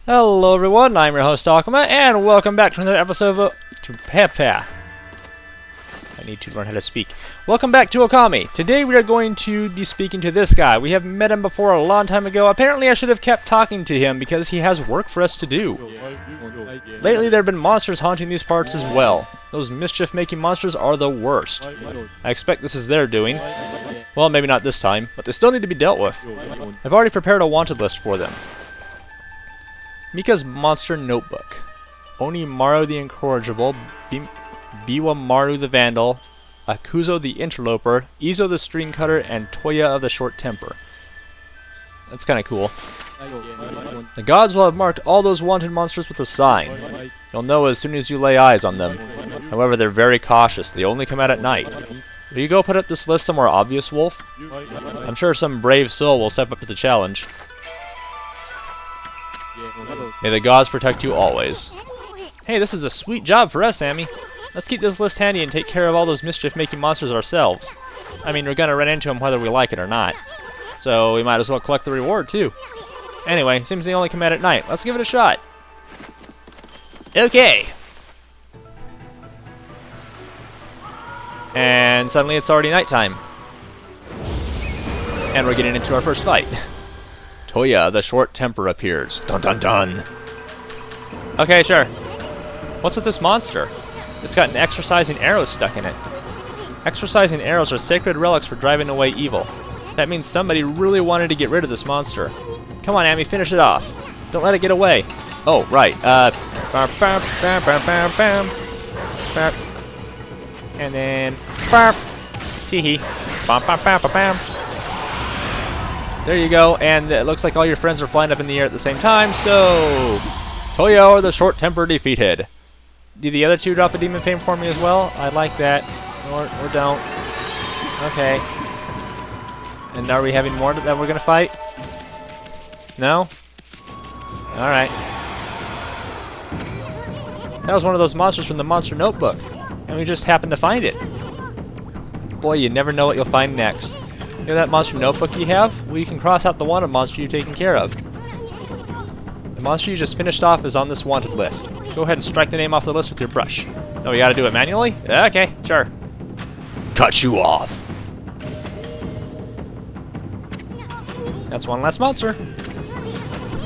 Hello everyone, I'm your host Okami, and welcome back to another episode of I need to learn how to speak. Welcome back to Okami. Today we are going to be speaking to this guy. We have met him before a long time ago. Apparently I should have kept talking to him because he has work for us to do. Lately there have been monsters haunting these parts as well. Those mischief-making monsters are the worst. I expect this is their doing. Well, maybe not this time, but they still need to be dealt with. I've already prepared a wanted list for them. Mika's Monster Notebook. Onimaru the Incorrigible, Biwamaru the Vandal, Akuzo the Interloper, Izo the String Cutter, and Toya of the Short Temper. That's kinda cool. The gods will have marked all those wanted monsters with a sign. You'll know as soon as you lay eyes on them. However, they're very cautious. They only come out at night. Will you go put up this list somewhere obvious, Wolf? I'm sure some brave soul will step up to the challenge. May the gods protect you always. Hey, this is a sweet job for us, Sammy. Let's keep this list handy and take care of all those mischief-making monsters ourselves. I mean, we're gonna run into them whether we like it or not. So we might as well collect the reward, too. Anyway, seems they only come out at night. Let's give it a shot. Okay. And suddenly it's already nighttime. And we're getting into our first fight. Toya, the Short Temper, appears. Dun dun dun. Okay, sure. What's with this monster? It's got an exorcising arrow stuck in it. Exorcising arrows are sacred relics for driving away evil. That means somebody really wanted to get rid of this monster. Come on, Amy, finish it off. Don't let it get away. Oh, right. And then... Teehee. There you go, and it looks like all your friends are flying up in the air at the same time, so... Toya or the Short Temper defeated. Do the other two drop a demon fame for me as well? I'd like that. Or don't. Okay. And are we having more that we're gonna fight? No? Alright. That was one of those monsters from the Monster Notebook, and we just happened to find it. Boy, you never know what you'll find next. You know that Monster Notebook you have? Well, you can cross out the wanted monster you've taken care of. The monster you just finished off is on this wanted list. Go ahead and strike the name off the list with your brush. No, we gotta do it manually? Okay, sure. Cut you off. That's one less monster.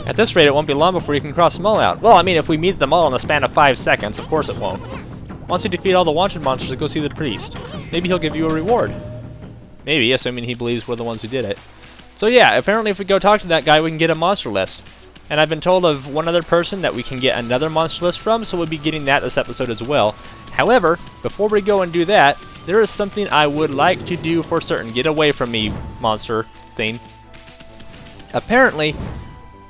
At this rate, it won't be long before you can cross them all out. Well, I mean, if we meet them all in the span of 5 seconds, of course it won't. Once you defeat all the wanted monsters, go see the priest. Maybe he'll give you a reward. Maybe, assuming he believes we're the ones who did it. So yeah, apparently if we go talk to that guy, we can get a monster list. And I've been told of one other person that we can get another monster list from, so we'll be getting that this episode as well. However, before we go and do that, there is something I would like to do for certain. Get away from me, monster thing. Apparently,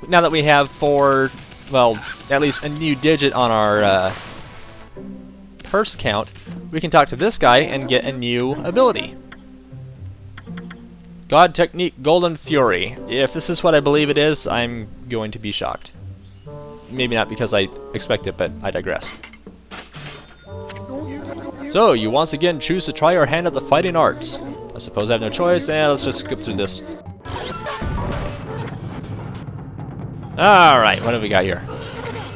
now that we have at least a new digit on our purse count, we can talk to this guy and get a new ability. God Technique Golden Fury. If this is what I believe it is, I'm going to be shocked. Maybe not because I expect it, but I digress. So, you once again choose to try your hand at the fighting arts. I suppose I have no choice, and let's just skip through this. Alright, what have we got here?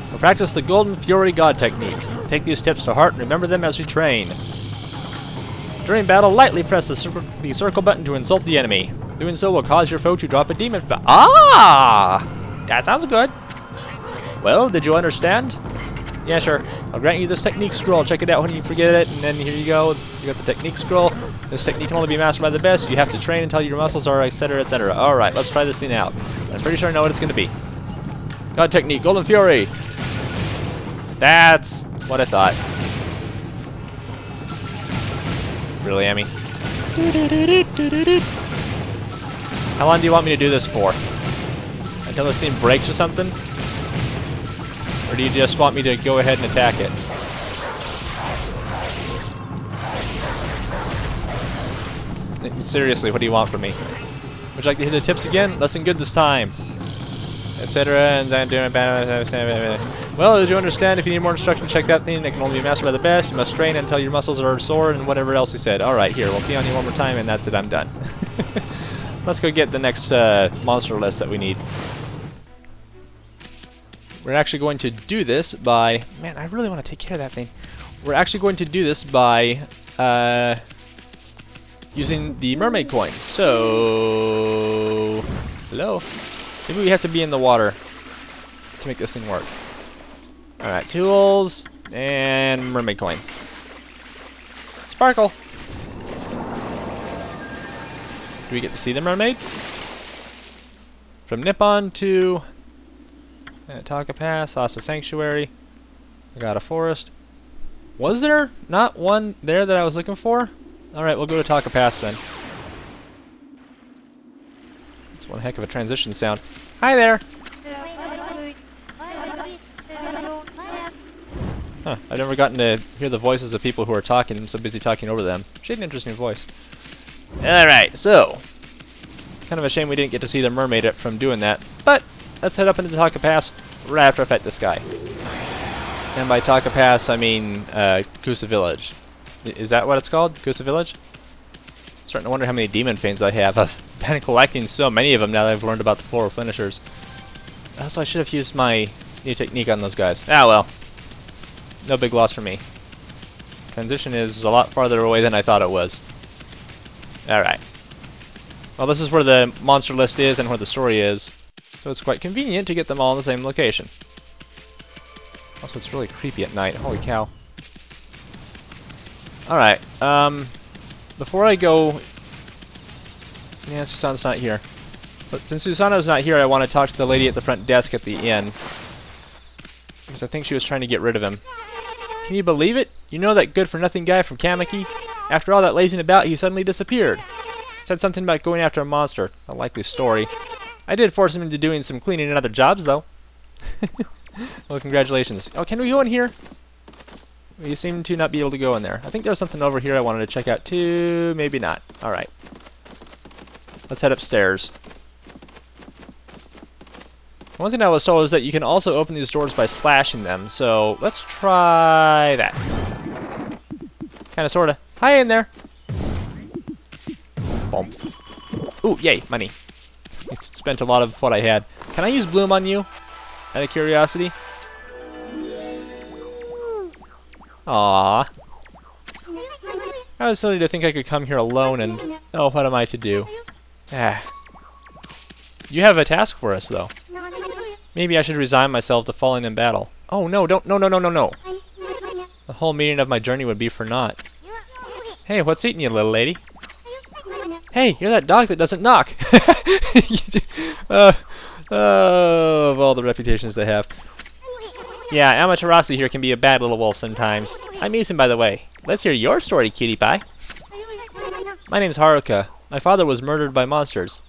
We'll practice the Golden Fury God Technique. Take these tips to heart and remember them as we train. During battle, lightly press the circle button to insult the enemy. Doing so will cause your foe to drop a demon Ah! That sounds good. Well, did you understand? Yeah, sure. I'll grant you this technique scroll. Check it out when you forget it, and then here you go. You got the technique scroll. This technique can only be mastered by the best. You have to train until your muscles are etc, etc. Alright, let's try this thing out. I'm pretty sure I know what it's going to be. God Technique, Golden Fury. That's what I thought. Really, Amy? How long do you want me to do this for? Until this thing breaks or something? Or do you just want me to go ahead and attack it? Seriously, what do you want from me? Would you like to hit the tips again? Lesson good this time. Etc. And then doing bad. Well, did you understand? If you need more instruction, check that thing. It can only be mastered by the best. You must train until your muscles are sore and whatever else he said. Alright, here, we'll pee on you one more time and that's it, I'm done. Let's go get the next monster list that we need. We're actually going to do this by... Man, I really want to take care of that thing. We're actually going to do this by using the mermaid coin. So... Hello? Maybe we have to be in the water to make this thing work. Alright, tools and mermaid coin. Sparkle! Do we get to see the mermaid? From Nippon to Taka Pass, Asa Sanctuary. I got a forest. Was there not one there that I was looking for? Alright, we'll go to Taka Pass then. That's one heck of a transition sound. Hi there! Huh, I've never gotten to hear the voices of people who are talking. I'm so busy talking over them. She had an interesting voice. Alright, so... Kind of a shame we didn't get to see the mermaid from doing that. But, let's head up into Taka Pass right after I fight this guy. And by Taka Pass, I mean Kusa Village. Is that what it's called? Kusa Village? Starting to wonder how many demon fanes I have. I've been collecting so many of them now that I've learned about the floral finishers. Also, I should have used my new technique on those guys. Ah well. No big loss for me. Transition is a lot farther away than I thought it was. Alright. Well, this is where the monster list is and where the story is. So it's quite convenient to get them all in the same location. Also, it's really creepy at night. Holy cow. Alright, before I go... Yeah, Susan's not here. But since Susano's not here, I want to talk to the lady at the front desk at the inn. Because I think she was trying to get rid of him. Can you believe it? You know that good-for-nothing guy from Kamiki? After all that lazing about, he suddenly disappeared. Said something about going after a monster. A likely story. I did force him into doing some cleaning and other jobs, though. Well, congratulations. Oh, can we go in here? You seem to not be able to go in there. I think there's something over here I wanted to check out, too. Maybe not. Alright. Let's head upstairs. One thing I was told is that you can also open these doors by slashing them, so let's try that. Kinda, sorta. Hi in there! Boom. Ooh, yay, money. Spent a lot of what I had. Can I use Bloom on you? Out of curiosity? Aww. I was silly to think I could come here alone and... Oh, what am I to do? Ah. You have a task for us, though. Maybe I should resign myself to falling in battle. Oh, no, don't... No, no, no, no, no. The whole meaning of my journey would be for naught. Hey, what's eating you, little lady? Hey, you're that dog that doesn't knock! Of all the reputations they have. Yeah, Amaterasu here can be a bad little wolf sometimes. I'm Mason, by the way. Let's hear your story, cutie pie. My name's Haruka. My father was murdered by monsters.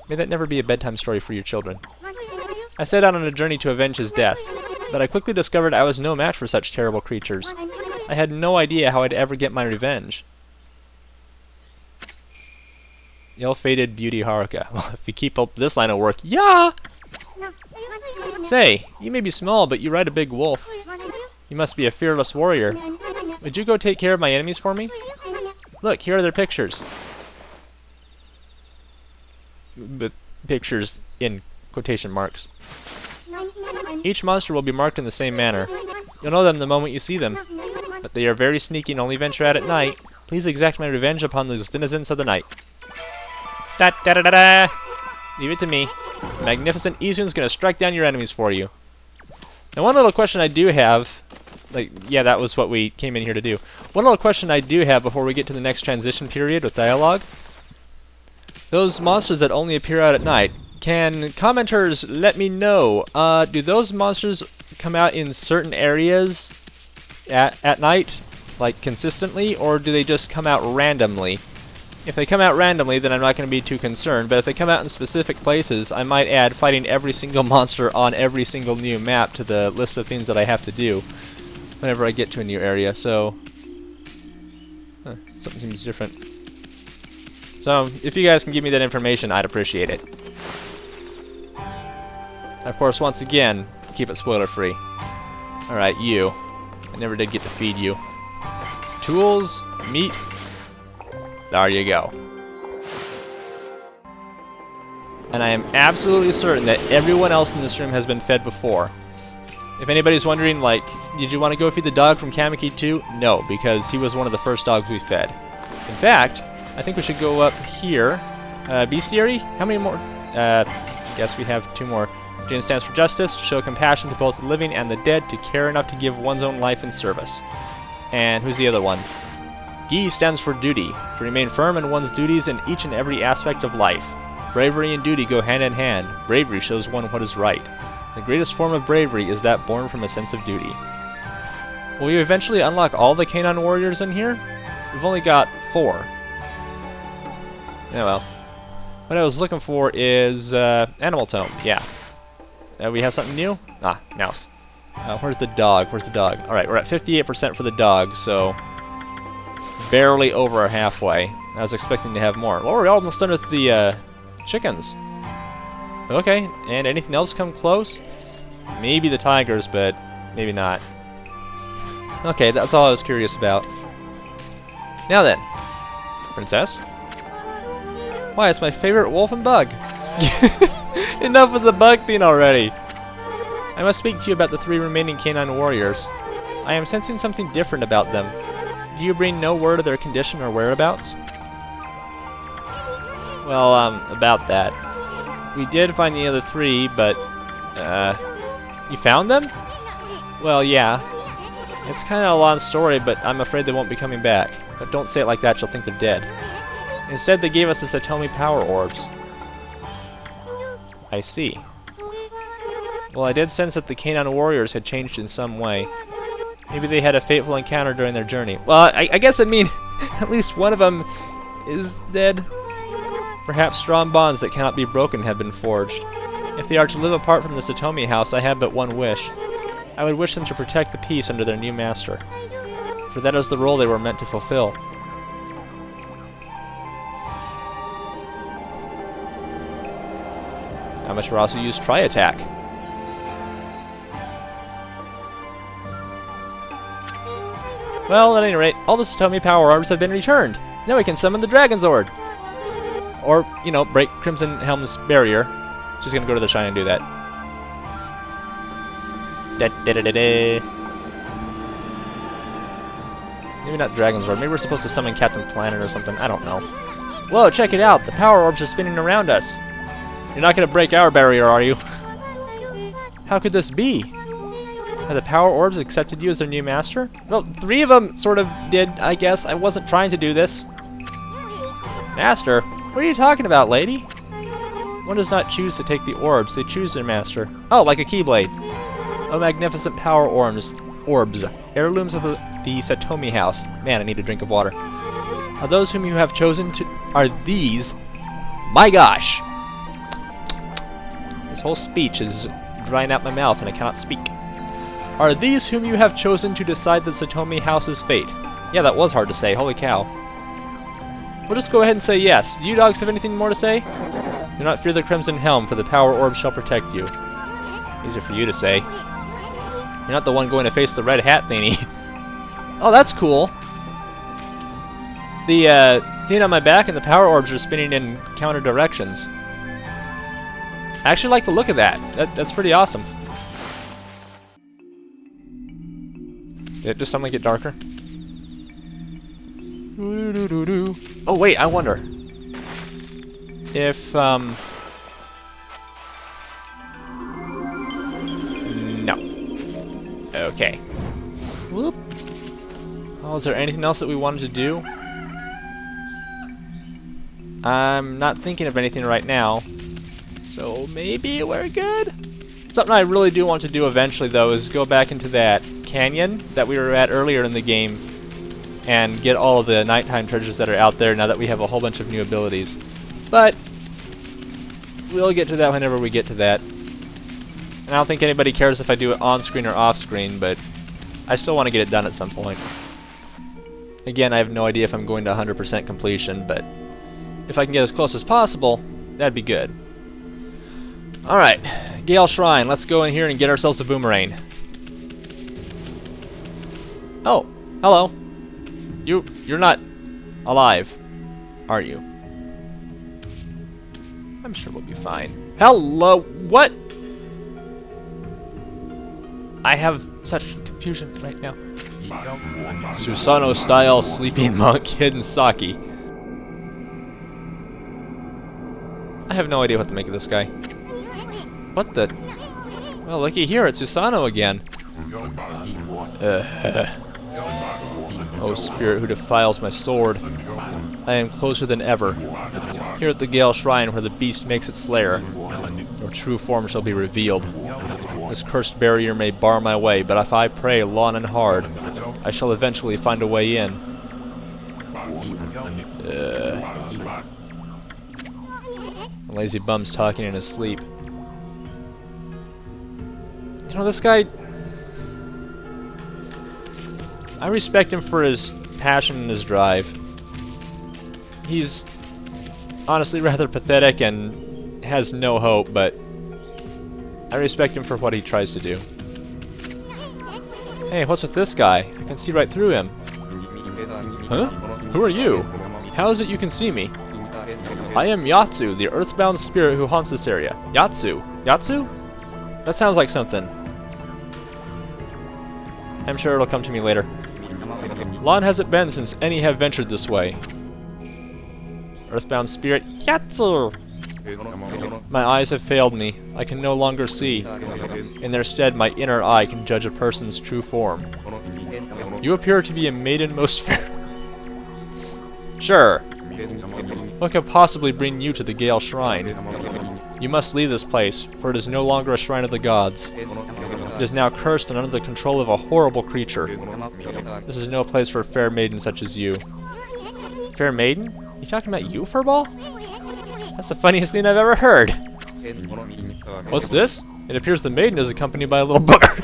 May that never be a bedtime story for your children. I set out on a journey to avenge his death, but I quickly discovered I was no match for such terrible creatures. I had no idea how I'd ever get my revenge. Ill-fated beauty Haruka. Well, if you keep up this line of work, yeah! Say, you may be small, but you ride a big wolf. You must be a fearless warrior. Would you go take care of my enemies for me? Look, here are their pictures. But pictures in quotation marks. Each monster will be marked in the same manner. You'll know them the moment you see them. But they are very sneaky and only venture out at night. Please exact my revenge upon those denizens of the night. Da da da da da! Leave it to me. Magnificent Isun's gonna strike down your enemies for you. Now, one little question I do have... Like, yeah, that was what we came in here to do. One little question I do have before we get to the next transition period with dialogue. Those monsters that only appear out at night, can commenters let me know, do those monsters come out in certain areas at night, like consistently, or do they just come out randomly? If they come out randomly, then I'm not going to be too concerned, but if they come out in specific places, I might add fighting every single monster on every single new map to the list of things that I have to do whenever I get to a new area, so... something seems different. So, if you guys can give me that information, I'd appreciate it. Of course, once again, keep it spoiler-free. Alright, you. I never did get to feed you. Tools, meat. There you go. And I am absolutely certain that everyone else in this room has been fed before. If anybody's wondering, like, did you want to go feed the dog from Kamiki 2? No, because he was one of the first dogs we fed. In fact, I think we should go up here. Bestiary? How many more? I guess we have 2 more. Jin stands for justice, to show compassion to both the living and the dead, to care enough to give one's own life in service. And who's the other one? Gi stands for duty, to remain firm in one's duties in each and every aspect of life. Bravery and duty go hand in hand. Bravery shows one what is right. The greatest form of bravery is that born from a sense of duty. Will we eventually unlock all the Canine Warriors in here? We've only got 4. Yeah, well. What I was looking for is Animal Tome. Yeah. We have something new? Ah, mouse. Where's the dog? Where's the dog? Alright, we're at 58% for the dog, so barely over halfway. I was expecting to have more. Well, we're almost done with the chickens. Okay, and anything else come close? Maybe the tigers, but maybe not. Okay, that's all I was curious about. Now then, Princess. Why, it's my favorite wolf and bug. Enough with the bug thing already. I must speak to you about the 3 remaining canine warriors. I am sensing something different about them. Do you bring no word of their condition or whereabouts? Well, about that. We did find the other 3, but, you found them? Well, yeah. It's kind of a long story, but I'm afraid they won't be coming back. But don't say it like that, you'll think they're dead. Instead, they gave us the Satomi power orbs. I see. Well, I did sense that the Canine Warriors had changed in some way. Maybe they had a fateful encounter during their journey. Well, I guess I mean, at least one of them is dead. Perhaps strong bonds that cannot be broken have been forged. If they are to live apart from the Satomi house, I have but one wish. I would wish them to protect the peace under their new master. For that is the role they were meant to fulfill. Amaterasu used Tri-Attack. Well, at any rate, all the Satomi power orbs have been returned. Now we can summon the Dragon Zord. Or, you know, break Crimson Helm's barrier. Just gonna go to the shrine and do that. Maybe not Dragon Zord. Maybe we're supposed to summon Captain Planet or something. I don't know. Whoa, check it out. The power orbs are spinning around us. You're not gonna break our barrier, are you? How could this be? Have the power orbs accepted you as their new master? Well, 3 of them sort of did, I guess. I wasn't trying to do this. Master? What are you talking about, lady? One does not choose to take the orbs, they choose their master. Oh, like a Keyblade. Oh, magnificent power orbs. Heirlooms of the Satomi house. Man, I need a drink of water. Are those whom you have chosen to... Are these... My gosh! This whole speech is drying out my mouth and I cannot speak. Are these whom you have chosen to decide the Satomi house's fate? Yeah, that was hard to say. Holy cow. We'll just go ahead and say yes. Do you dogs have anything more to say? Do not fear the Crimson Helm, for the power orb shall protect you. Easier for you to say. You're not the one going to face the red hat thingy. Oh, that's cool. The thing on my back and the power orbs are spinning in counter directions. I actually like the look of that. That's pretty awesome. Did it just suddenly get darker? Oh wait, I wonder if no. Okay. Whoop. Oh, is there anything else that we wanted to do? I'm not thinking of anything right now, so maybe we're good. Something I really do want to do eventually, though, is go back into that canyon that we were at earlier in the game and get all of the nighttime treasures that are out there now that we have a whole bunch of new abilities. But we'll get to that whenever we get to that. And I don't think anybody cares if I do it on-screen or off-screen, but I still want to get it done at some point. Again, I have no idea if I'm going to 100% completion, but if I can get as close as possible, that'd be good. Alright, Gale Shrine, let's go in here and get ourselves a boomerang. Oh, hello. You're not alive, are you? I'm sure we'll be fine. Hello, what? I have such confusion right now. Susano-style sleeping monk, hidden sake. I have no idea what to make of this guy. What the? Well, looky here, it's Susano again. Oh, spirit who defiles my sword. I am closer than ever. Here at the Gale Shrine where the beast makes its lair, your true form shall be revealed. This cursed barrier may bar my way, but if I pray long and hard, I shall eventually find a way in. The lazy bum's talking in his sleep. You know, this guy... I respect him for his passion and his drive. He's honestly rather pathetic and has no hope, but I respect him for what he tries to do. Hey, what's with this guy? I can see right through him. Huh? Who are you? How is it you can see me? I am Yatsu, the earthbound spirit who haunts this area. Yatsu? Yatsu? That sounds like something. I'm sure it'll come to me later. Long has it been since any have ventured this way. Earthbound spirit, Yatsu! My eyes have failed me. I can no longer see. In their stead, my inner eye can judge a person's true form. You appear to be a maiden most fair. Sure. What could possibly bring you to the Gale Shrine? You must leave this place, for it is no longer a shrine of the gods. It is now cursed and under the control of a horrible creature. This is no place for a fair maiden such as you. Fair maiden? You talking about you, Furball? That's the funniest thing I've ever heard. What's this? It appears the maiden is accompanied by a little booger.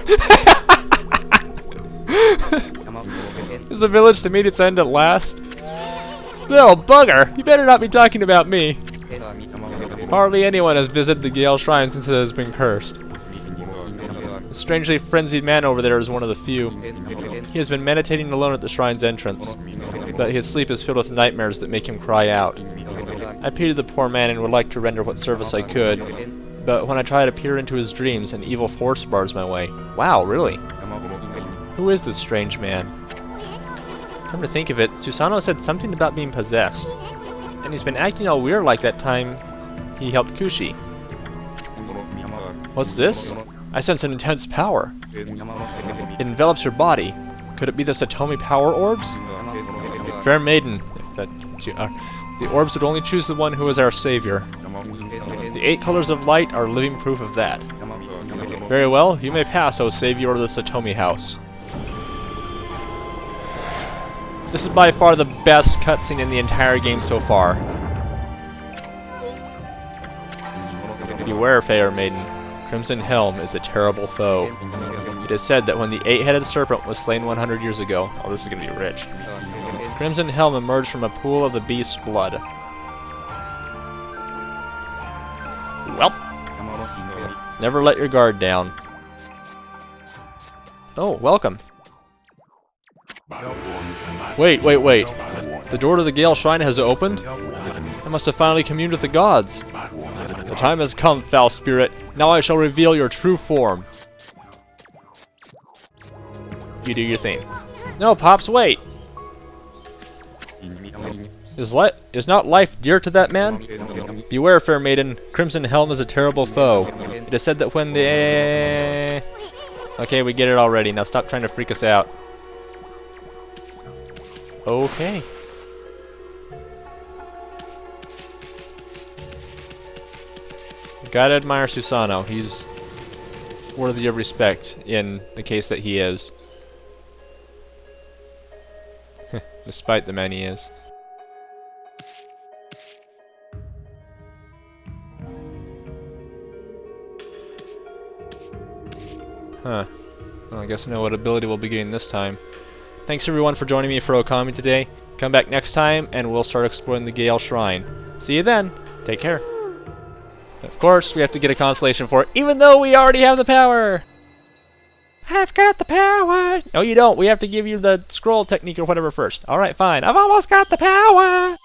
Is the village to meet its end at last? Little bugger! You better not be talking about me. Hardly anyone has visited the Gale Shrine since it has been cursed. The strangely frenzied man over there is one of the few. He has been meditating alone at the shrine's entrance, but his sleep is filled with nightmares that make him cry out. I pitied the poor man and would like to render what service I could, but when I try to peer into his dreams, an evil force bars my way. Wow, really? Who is this strange man? Come to think of it, Susano said something about being possessed, and he's been acting all weird like that time he helped Kushi. What's this? I sense an intense power. It envelops your body. Could it be the Satomi power orbs? Fair maiden, if that you are. The orbs would only choose the one who is our savior. The 8 colors of light are living proof of that. Very well, you may pass, O savior of the Satomi house. This is by far the best cutscene in the entire game so far. Beware, fair maiden. Crimson Helm is a terrible foe. It is said that when the 8-headed serpent was slain 100 years ago... Oh, this is gonna be rich. Crimson Helm emerged from a pool of the beast's blood. Well, never let your guard down. Oh, welcome. Wait. The door to the Gale Shrine has opened? I must have finally communed with the gods. The time has come, foul spirit. Now I shall reveal your true form. You do your thing. No, Pops, wait. Is not life dear to that man? Beware, fair maiden. Crimson Helm is a terrible foe. It is said that when the... Okay, we get it already. Now stop trying to freak us out. Okay. Gotta admire Susano. He's worthy of respect in the case that he is. Despite the man he is. Huh. Well, I guess I know what ability we'll be getting this time. Thanks everyone for joining me for Okami today. Come back next time and we'll start exploring the Gale Shrine. See you then. Take care. Of course, we have to get a constellation for it, even though we already have the power! I've got the power! No, you don't. We have to give you the scroll technique or whatever first. Alright, fine. I've almost got the power!